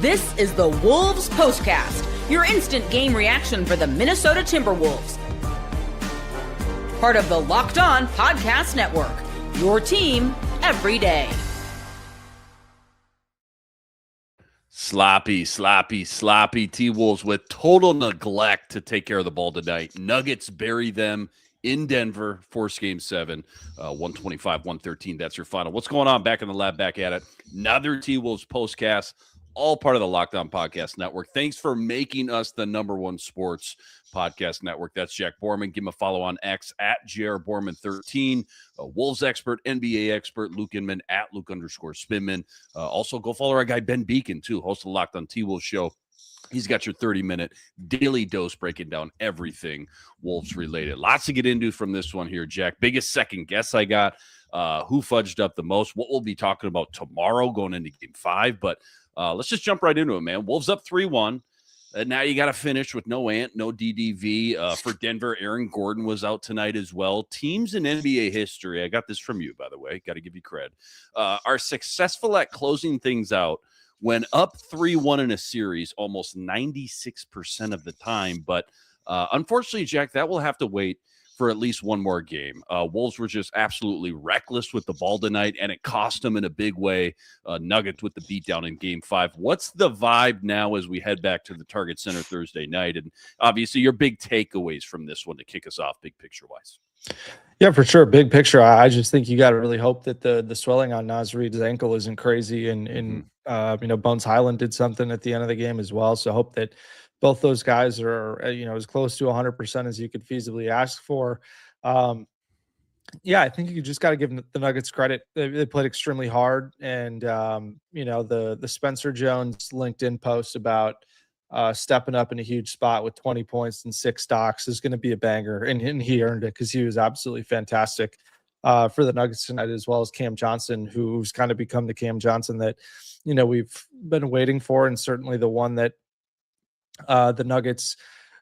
This is the Wolves POSTCAST, your instant game reaction for the Minnesota Timberwolves. Part of the Locked On Podcast Network, your team every day. Sloppy T-Wolves with total neglect to take care of the ball tonight. Nuggets bury them in Denver, force game 7, 125-113. That's your final. What's going on? Back in the lab, back at it. Another T-Wolves postcast, all part of the Locked On Podcast Network. Thanks for making us the #1 sports podcast network. That's Jack Borman. Give him a follow on X at JRBorman13. Wolves expert, NBA expert, Luke Inman at Luke_Spinman. Also, go follow our guy Ben Beacon, too, host of the Locked On T-Wolves show. He's got your 30-minute daily dose breaking down everything Wolves related. Lots to get into from this one here, Jack. Biggest second guess I got. Who fudged up the most? What we'll be talking about tomorrow going into game 5. But let's just jump right into it, man. Wolves up 3-1. Now you got to finish with no Ant, no DDV. For Denver, Aaron Gordon was out tonight as well. Teams in NBA history, I got this from you, by the way, got to give you cred, are successful at closing things out when up 3-1 in a series almost 96% of the time. But unfortunately, Jack, that will have to wait for at least one more game. Wolves were just absolutely reckless with the ball tonight, and it cost them in a big way. Nuggets with the beatdown in game 5. What's the vibe now as we head back to the Target Center Thursday night? And obviously your big takeaways from this one to kick us off big picture-wise. Yeah, for sure. Big picture. I just think you got to really hope that the swelling on Naz Reid's ankle isn't crazy. And Bones Highland did something at the end of the game as well. So hope that both those guys are, as close to 100% as you could feasibly ask for. I think you just got to give the Nuggets credit. They played extremely hard. And, the Spencer Jones LinkedIn post about stepping up in a huge spot with 20 points and 6 stocks is going to be a banger. And he earned it because he was absolutely fantastic for the Nuggets tonight, as well as Cam Johnson, who's kind of become the Cam Johnson that, we've been waiting for, and certainly the one that the Nuggets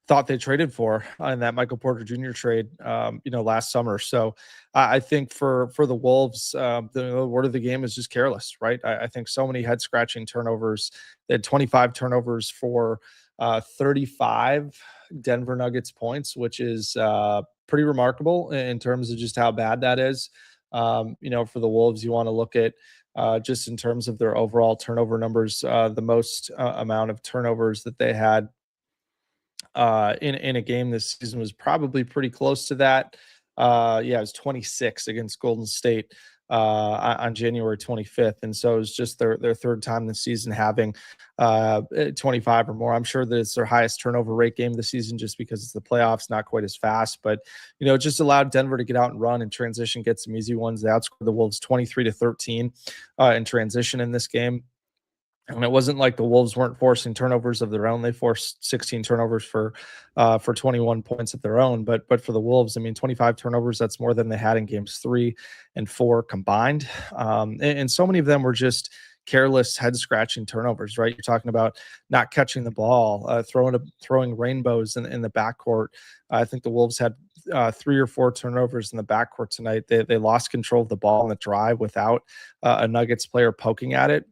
thought they traded for in that Michael Porter Jr. trade, last summer. So I think for the Wolves, the word of the game is just careless, right? I think so many head scratching turnovers. They had 25 turnovers for 35 Denver Nuggets points, which is pretty remarkable in terms of just how bad that is. For the Wolves, you want to look at just in terms of their overall turnover numbers, the most amount of turnovers that they had in a game this season was probably pretty close to that. It was 26 against Golden State on January 25th. And so it was just their third time this season having 25 or more. I'm sure that it's their highest turnover rate game this season just because it's the playoffs, not quite as fast. But, it just allowed Denver to get out and run and transition, get some easy ones. They outscored the Wolves 23-13 in transition in this game. And it wasn't like the Wolves weren't forcing turnovers of their own. They forced 16 turnovers for 21 points of their own. But for the Wolves, 25 turnovers, that's more than they had in games 3 and 4 combined. And so many of them were just careless, head-scratching turnovers, right? You're talking about not catching the ball, throwing rainbows in the backcourt. I think the Wolves had 3 or 4 turnovers in the backcourt tonight. They lost control of the ball on the drive without a Nuggets player poking at it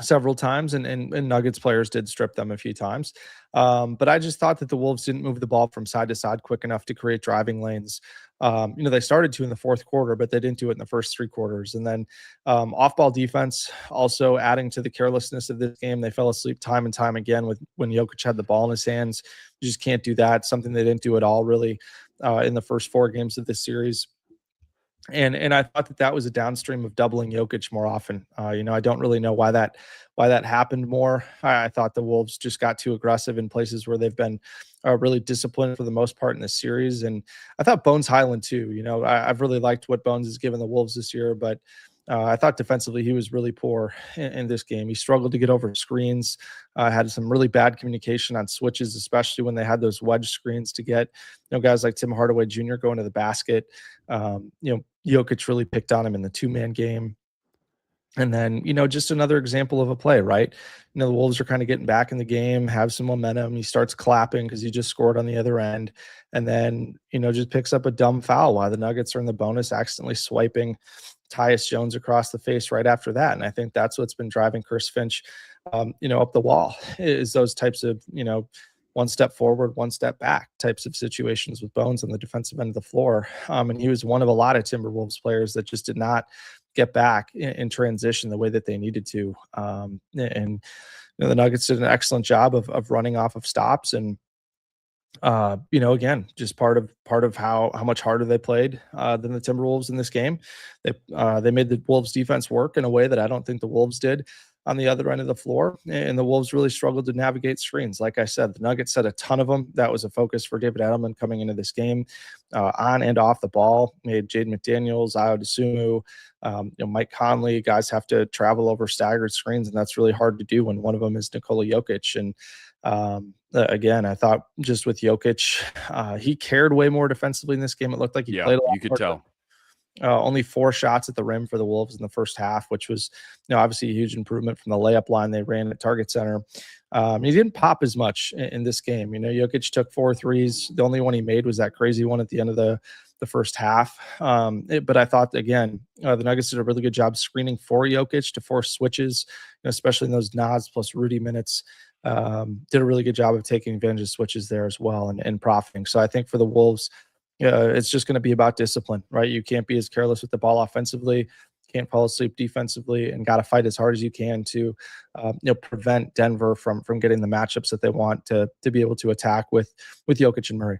several times, and Nuggets players did strip them a few times. But I just thought that the Wolves didn't move the ball from side to side quick enough to create driving lanes. They started to in the fourth quarter, but they didn't do it in the first 3 quarters. And then off-ball defense also adding to the carelessness of this game. They fell asleep time and time again when Jokic had the ball in his hands. You just can't do that. Something they didn't do at all really in the first 4 games of this series. And I thought that was a downstream of doubling Jokic more often. I don't really know why that happened more. I thought the Wolves just got too aggressive in places where they've been really disciplined for the most part in this series. And I thought Bones Highland too. I've really liked what Bones has given the Wolves this year, but I thought defensively he was really poor in this game. He struggled to get over screens, had some really bad communication on switches, especially when they had those wedge screens to get guys like Tim Hardaway Jr. going to the basket. Jokic really picked on him in the 2-man game. And then, just another example of a play, right? The Wolves are kind of getting back in the game, have some momentum. He starts clapping because he just scored on the other end. And then, just picks up a dumb foul while the Nuggets are in the bonus, accidentally swiping Tyus Jones across the face right after that. And I think that's what's been driving Chris Finch up the wall, is those types of, one step forward, one step back types of situations with Bones on the defensive end of the floor. And he was one of a lot of Timberwolves players that just did not get back in transition the way that they needed to. And the Nuggets did an excellent job of running off of stops, and again, just part of how much harder they played than the Timberwolves in this game. They made the Wolves defense work in a way that I don't think the Wolves did on the other end of the floor, and the Wolves really struggled to navigate screens. Like I said, the Nuggets had a ton of them. That was a focus for David Edelman coming into this game, on and off the ball. Made Jaden McDaniels, Ayo Dosunmu, Mike Conley, guys have to travel over staggered screens, and that's really hard to do when one of them is Nikola Jokic. And again, I thought just with Jokic, he cared way more defensively in this game. It looked like he played a lot. You could tell. Only 4 shots at the rim for the Wolves in the first half, which was, obviously a huge improvement from the layup line they ran at Target Center. He didn't pop as much in this game. Jokic took 4 threes. The only one he made was that crazy one at the end of the first half. But I thought, again, the Nuggets did a really good job screening for Jokic to force switches, especially in those Nas plus Rudy minutes. Did a really good job of taking advantage of switches there as well and profiting. So I think for the Wolves, it's just going to be about discipline, right? You can't be as careless with the ball offensively, can't fall asleep defensively, and got to fight as hard as you can to, prevent Denver from getting the matchups that they want to be able to attack with Jokic and Murray.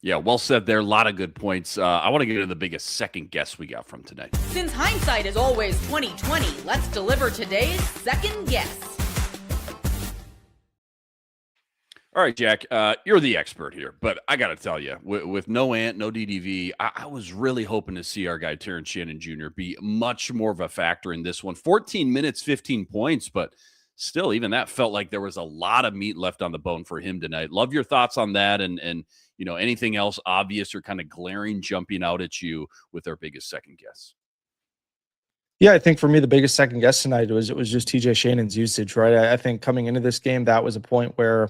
Yeah, well said there. A lot of good points. I want to get into the biggest second guess we got from tonight. Since hindsight is always 20/20, let's deliver today's second guess. All right, Jack, you're the expert here, but I got to tell you, with no Ant, no DDV, I was really hoping to see our guy Terrence Shannon Jr. be much more of a factor in this one. 14 minutes, 15 points, but still, even that felt like there was a lot of meat left on the bone for him tonight. Love your thoughts on that, and anything else obvious or kind of glaring jumping out at you with our biggest second guess. Yeah, I think for me, the biggest second guess tonight was just TJ Shannon's usage, right? I think coming into this game, that was a point where,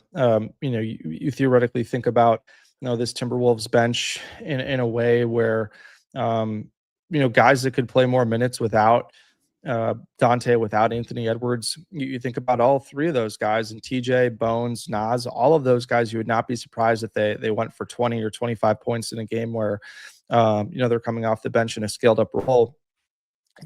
you theoretically think about, this Timberwolves bench in a way where, guys that could play more minutes without Dante, without Anthony Edwards. You think about all 3 of those guys, and TJ, Bones, Nas, all of those guys, you would not be surprised if they went for 20 or 25 points in a game where, they're coming off the bench in a scaled up role.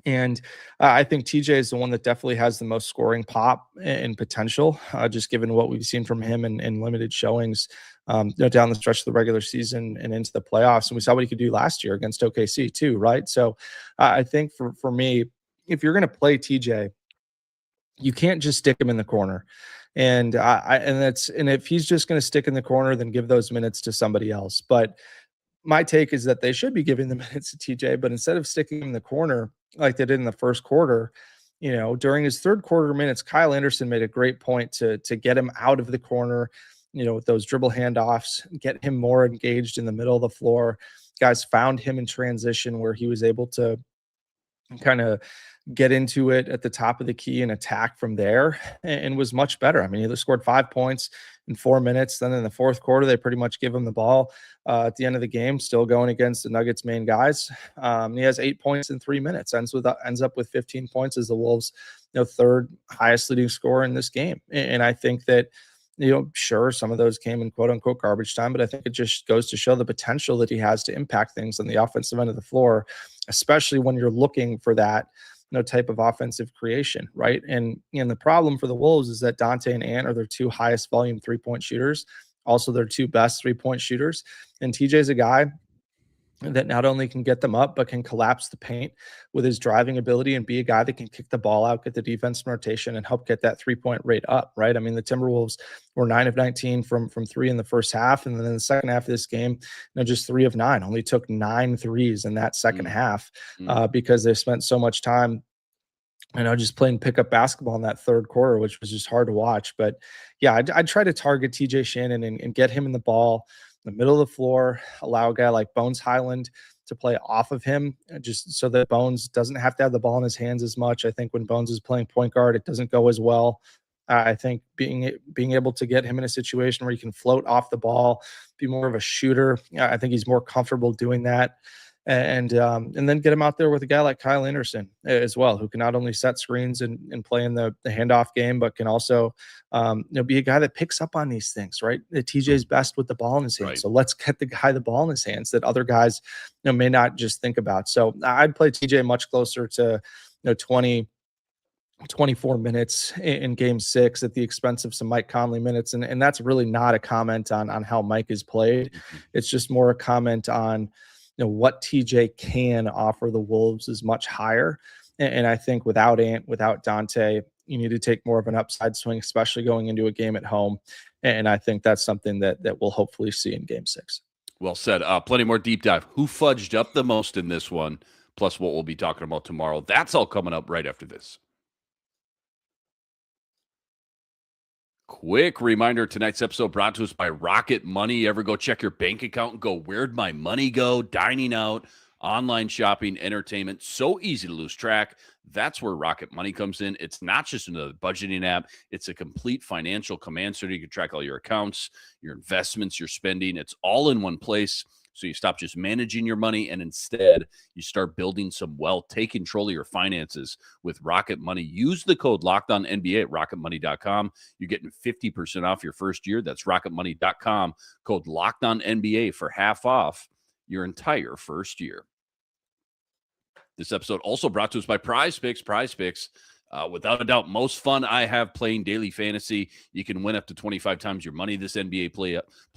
And I think TJ is the one that definitely has the most scoring pop and potential, just given what we've seen from him in limited showings, down the stretch of the regular season and into the playoffs. And we saw what he could do last year against OKC too, right? So I think for me, if you're going to play TJ, you can't just stick him in the corner. And if he's just going to stick in the corner, then give those minutes to somebody else. But my take is that they should be giving the minutes to TJ, but instead of sticking him in the corner like they did in the first quarter, during his third quarter minutes, Kyle Anderson made a great point to get him out of the corner, with those dribble handoffs, get him more engaged in the middle of the floor. Guys found him in transition where he was able to kind of get into it at the top of the key and attack from there, and was much better. I mean, he scored 5 points in 4 minutes. Then in the fourth quarter, they pretty much give him the ball at the end of the game, still going against the Nuggets main guys. He has 8 points in 3 minutes, ends up with 15 points as the Wolves, third highest leading scorer in this game. And I think that, sure, some of those came in quote unquote garbage time, but I think it just goes to show the potential that he has to impact things on the offensive end of the floor, especially when you're looking for that type of offensive creation, right? And the problem for the Wolves is that Dante and Ant are their 2 highest volume 3-point shooters, also their 2 best 3-point shooters. And TJ's a guy that not only can get them up, but can collapse the paint with his driving ability and be a guy that can kick the ball out, get the defense in rotation, and help get that 3-point rate up, right? I mean, the Timberwolves were 9 of 19 from 3 in the first half, and then in the second half of this game, just 3 of 9, only took 9 threes in that second half because they spent so much time just playing pickup basketball in that third quarter, which was just hard to watch. But yeah, I'd try to target TJ Shannon and get him in the ball in the middle of the floor, allow a guy like Bones Highland to play off of him, just so that Bones doesn't have to have the ball in his hands as much. I think when Bones is playing point guard, it doesn't go as well. I think being able to get him in a situation where he can float off the ball, be more of a shooter, I think he's more comfortable doing that. and then get him out there with a guy like Kyle Anderson as well, who can not only set screens and play in the handoff game, but can also be a guy that picks up on these things, right? TJ's best with the ball in his hands. Right. So let's get the guy the ball in his hands that other guys may not just think about. So I'd play TJ much closer to 24 minutes in game 6 at the expense of some Mike Conley minutes. And that's really not a comment on how Mike is played. It's just more a comment on what TJ can offer the Wolves is much higher. And I think without Ant, without Dante, you need to take more of an upside swing, especially going into a game at home. And I think that's something that we'll hopefully see in game 6. Well said. Plenty more deep dive. Who fudged up the most in this one, plus what we'll be talking about tomorrow. That's all coming up right after this. Quick reminder, tonight's episode brought to us by Rocket Money. Ever go check your bank account and go, where'd my money go? Dining out, online shopping, entertainment, so easy to lose track. That's where Rocket Money comes in. It's not just another budgeting app. It's a complete financial command center. You can track all your accounts, your investments, your spending. It's all in one place. So you stop just managing your money and instead you start building some wealth. Take control of your finances with Rocket Money. Use the code LOCKEDONNBA at rocketmoney.com. You're getting 50% off your first year. That's rocketmoney.com. Code LOCKEDONNBA for half off your entire first year. This episode also brought to us by Prize Picks. Prize Picks, without a doubt, most fun I have playing daily fantasy. You can win up to 25 times your money this NBA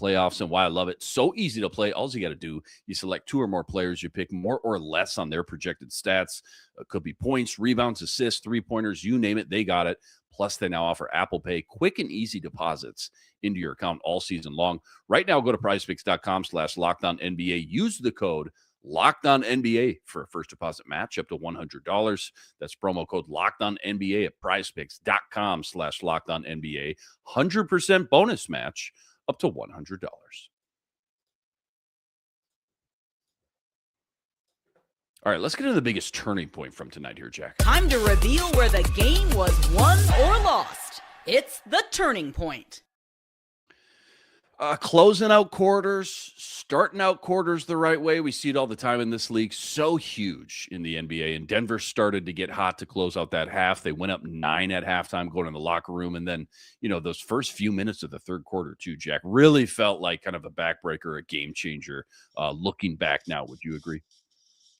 playoffs, and why I love it. So easy to play. All you got to do, you select 2 or more players. You pick more or less on their projected stats. It could be points, rebounds, assists, three-pointers, you name it, they got it. Plus, they now offer Apple Pay, quick and easy deposits into your account all season long. Right now, go to prizepicks.com/LockedOnNBA. Use the code Locked On NBA for a first deposit match up to $100. That's promo code Locked On NBA at prizepicks.com/LockedOnNBA. 100% bonus match up to $100. All right, let's get into the biggest turning point from tonight here, Jack. Time to reveal where the game was won or lost. It's the turning point. Closing out quarters, starting out quarters the right way. We see it all the time in this league. So huge in the NBA. And Denver started to get hot to close out that half. They went up 9 at halftime, going in the locker room. And then, those first few minutes of the third quarter too, Jack, really felt like kind of a backbreaker, a game changer. Looking back now, would you agree?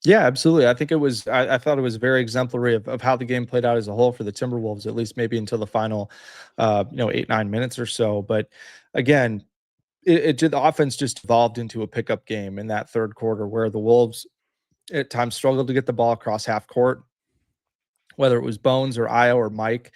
Yeah, absolutely. I think it was, I thought it was very exemplary of how the game played out as a whole for the Timberwolves, at least maybe until the final, 8-9 minutes or so. But again, the offense just evolved into a pickup game in that third quarter where the Wolves at times struggled to get the ball across half court, whether it was Bones or Io or Mike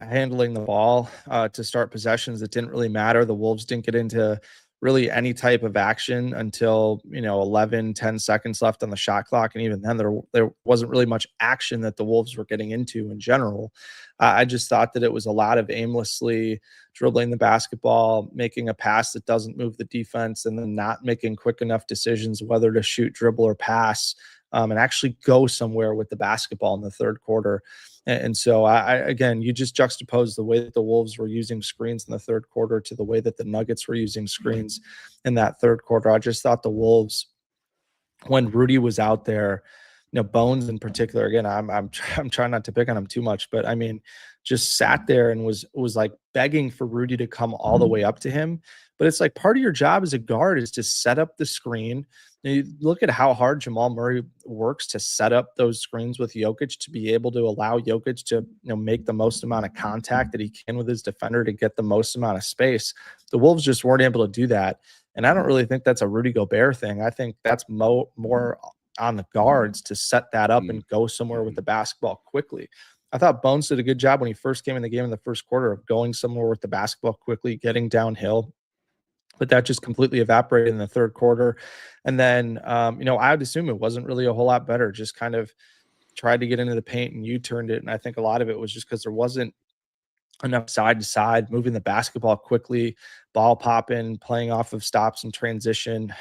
handling the ball to start possessions. It didn't really matter. The Wolves didn't get into really any type of action until 10 seconds left on the shot clock, and even then there wasn't really much action that the Wolves were getting into in general. I just thought that it was a lot of aimlessly dribbling the basketball, making a pass that doesn't move the defense, and then not making quick enough decisions whether to shoot, dribble, or pass, and actually go somewhere with the basketball in the third quarter. And so, again, you just juxtapose the way that the Wolves were using screens in the third quarter to the way that the Nuggets were using screens in that third quarter. I just thought the Wolves, when Rudy was out there, Bones in particular, again, I'm trying not to pick on him too much, but I mean, just sat there and was like begging for Rudy to come all the way up to him. But it's like part of your job as a guard is to set up the screen. You look at how hard Jamal Murray works to set up those screens with Jokic to be able to allow Jokic to make the most amount of contact that he can with his defender to get the most amount of space. The Wolves just weren't able to do that. And I don't really think that's a Rudy Gobert thing. I think that's more on the guards to set that up and go somewhere with the basketball quickly. I thought Bones did a good job when he first came in the game in the first quarter of going somewhere with the basketball quickly, getting downhill. But that just completely evaporated in the third quarter. And then, I would assume it wasn't really a whole lot better, just kind of tried to get into the paint and U-turned it. And I think a lot of it was just because there wasn't enough side to side, moving the basketball quickly, ball popping, playing off of stops and transition,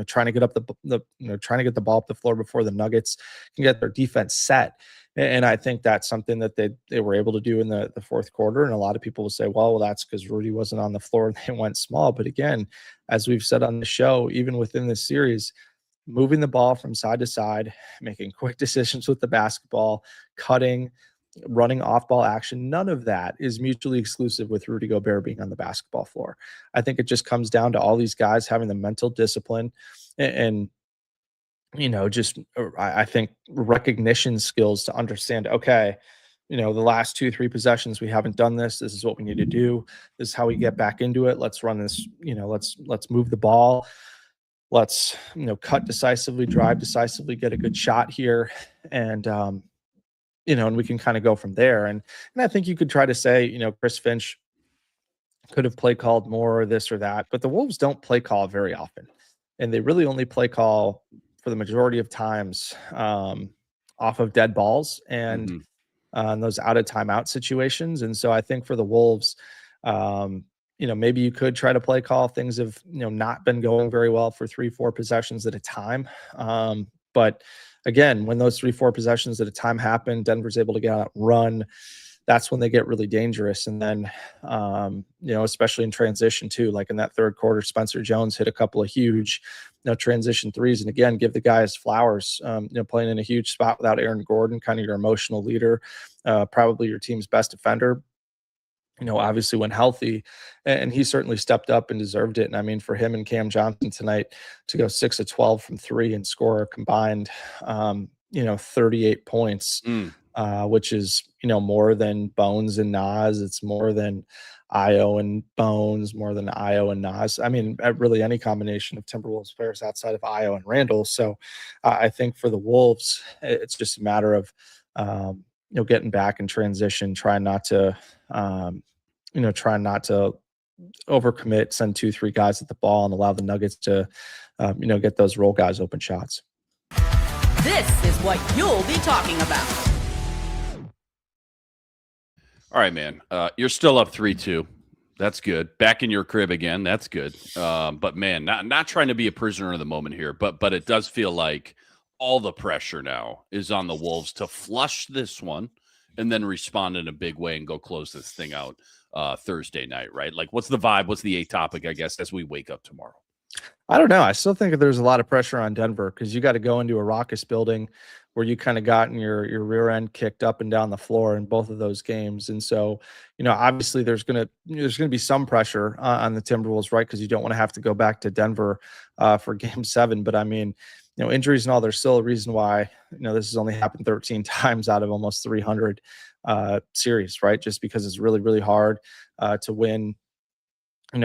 trying to get up trying to get the ball up the floor before the Nuggets can get their defense set. And I think that's something that they were able to do in the fourth quarter. And a lot of people will say, well, that's because Rudy wasn't on the floor and they went small. But again, as we've said on the show, even within this series, moving the ball from side to side, making quick decisions with the basketball, cutting, running off ball action. None of that is mutually exclusive with Rudy Gobert being on the basketball floor. I think it just comes down to all these guys having the mental discipline and just I think recognition skills to understand, okay, the last 2, 3 possessions, we haven't done this. This is what we need to do. This is how we get back into it. Let's run this, let's move the ball. Let's, cut decisively, drive decisively, get a good shot here. And, and we can kind of go from there. And I think you could try to say, Chris Finch could have play called more or this or that, but the Wolves don't play call very often. And they really only play call for the majority of times off of dead balls and those out of timeout situations. And so I think for the Wolves, maybe you could try to play call. Things have, not been going very well for 3-4 possessions at a time. But again, when those 3-4 possessions at a time happen, Denver's able to get out and run. That's when they get really dangerous. And then, especially in transition too, like in that third quarter, Spencer Jones hit a couple of huge, transition threes. And again, give the guys flowers, playing in a huge spot without Aaron Gordon, kind of your emotional leader, probably your team's best defender, obviously when healthy, and he certainly stepped up and deserved it. And I mean, for him and Cam Johnson tonight to go 6 of 12 from 3 and score a combined, 38 points, which is, more than Bones and Nas. It's more than Io and Bones, more than Io and Nas. I mean, really any combination of Timberwolves players outside of Io and Randall. So I think for the Wolves, it's just a matter of, getting back in transition, trying not to overcommit, send 2-3 guys at the ball and allow the Nuggets to, get those roll guys open shots. This is what you'll be talking about. All right, man. You're still up 3-2. That's good. Back in your crib again. That's good. But man, not trying to be a prisoner of the moment here, but it does feel like all the pressure now is on the Wolves to flush this one and then respond in a big way and go close this thing out Thursday night, right? Like, what's the vibe? What's the topic, I guess, as we wake up tomorrow? I don't know. I still think there's a lot of pressure on Denver because you got to go into a raucous building where you kind of gotten your rear end kicked up and down the floor in both of those games. And so, obviously there's going to be some pressure on the Timberwolves, right? Because you don't want to have to go back to Denver for game 7. But I mean, injuries and all, there's still a reason why, this has only happened 13 times out of almost 300 series, right? Just because it's really, really hard to win,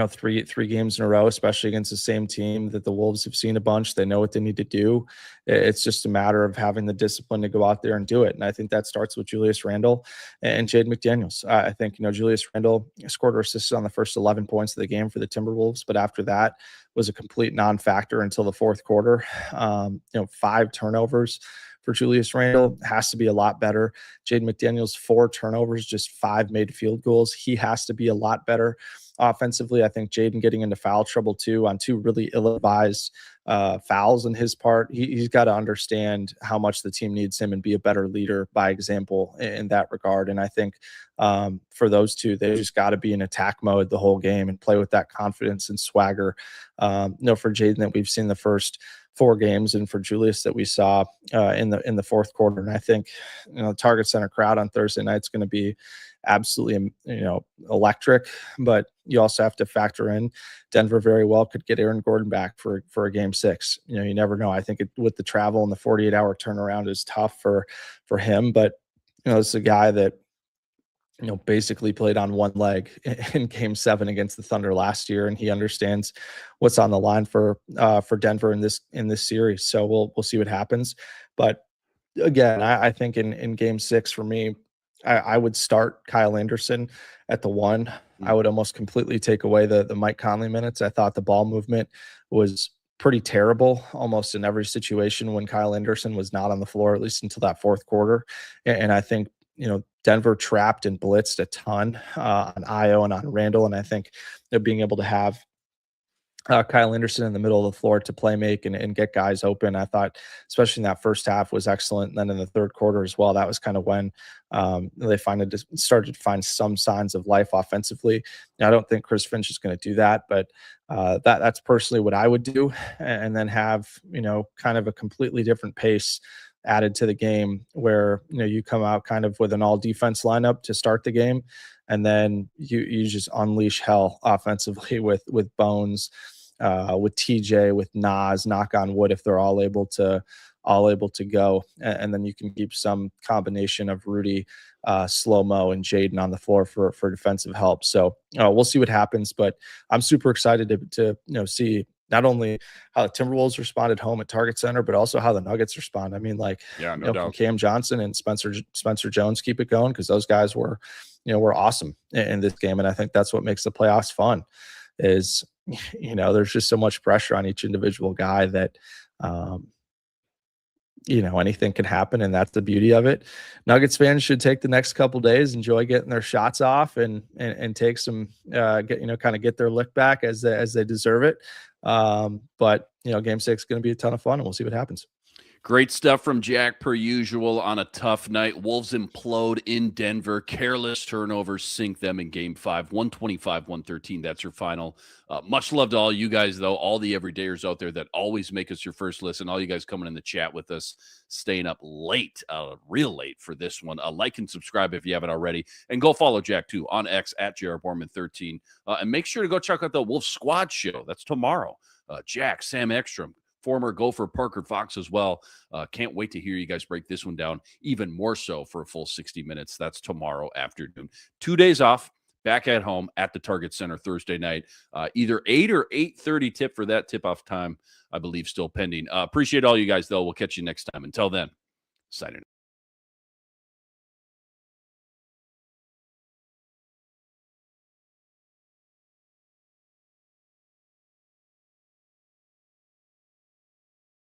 three games in a row, especially against the same team that the Wolves have seen a bunch. They know what they need to do. It's just a matter of having the discipline to go out there and do it. And I think that starts with Julius Randle and Jaden McDaniels. I think, Julius Randle scored or assisted on the first 11 points of the game for the Timberwolves, but after that was a complete non-factor until the fourth quarter. 5 turnovers for Julius Randle has to be a lot better. Jaden McDaniels, 4 turnovers, just 5 made field goals. He has to be a lot better. Offensively, I think Jaden getting into foul trouble too on 2 really ill-advised fouls on his part. He's got to understand how much the team needs him and be a better leader by example in that regard. And I think for those two, they just got to be in attack mode the whole game and play with that confidence and swagger. For Jaden that we've seen the first 4 games, and for Julius that we saw in the fourth quarter. And I think the Target Center crowd on Thursday night is going to be absolutely electric, but you also have to factor in Denver very well could get Aaron Gordon back for a game 6. You never know. I think with the travel and the 48-hour turnaround is tough for him, but this is a guy that basically played on one leg in game 7 against the Thunder last year. And he understands what's on the line for Denver in this series. So we'll see what happens. But again, I think in game 6 for me, I would start Kyle Anderson at the 1. I would almost completely take away the Mike Conley minutes. I thought the ball movement was pretty terrible almost in every situation when Kyle Anderson was not on the floor, at least until that fourth quarter. And I think, Denver trapped and blitzed a ton on Io and on Randall. And I think being able to have Kyle Anderson in the middle of the floor to play make and get guys open. I thought, especially in that first half, was excellent. And then in the third quarter as well, that was kind of when they started to find some signs of life offensively. Now, I don't think Chris Finch is going to do that, but that's personally what I would do, and then have kind of a completely different pace added to the game where you come out kind of with an all defense lineup to start the game, and then you just unleash hell offensively with Bones, with TJ, with Nas, knock on wood, if they're all able to go, and then you can keep some combination of Rudy, Slow-Mo, and Jaden on the floor for defensive help. So we'll see what happens, but I'm super excited to see not only how the Timberwolves responded home at Target Center, but also how the Nuggets respond. I mean, no can doubt. Cam Johnson and Spencer Jones keep it going? Because those guys were awesome in this game, and I think that's what makes the playoffs fun. Is there's just so much pressure on each individual guy that anything can happen, and that's the beauty of it. Nuggets fans should take the next couple days, enjoy getting their shots off, and take some get their lick back as they deserve it. But Game 6 is going to be a ton of fun, and we'll see what happens. Great stuff from Jack, per usual, on a tough night. Wolves implode in Denver. Careless turnovers sink them in Game 5. 125-113. That's your final. Much love to all you guys, though, all the everydayers out there that always make us your first listen, all you guys coming in the chat with us, staying up late, real late for this one. Like and subscribe if you haven't already. And go follow Jack, too, on X at JRBorman13. And make sure to go check out the Wolf Squad show. That's tomorrow. Jack, Sam Ekstrom, former Gopher Parker Fox as well. Can't wait to hear you guys break this one down even more so for a full 60 minutes. That's tomorrow afternoon. 2 days off, back at home at the Target Center Thursday night. Either 8 or 8:30 tip for that tip-off time, I believe, still pending. Appreciate all you guys, though. We'll catch you next time. Until then, signing out.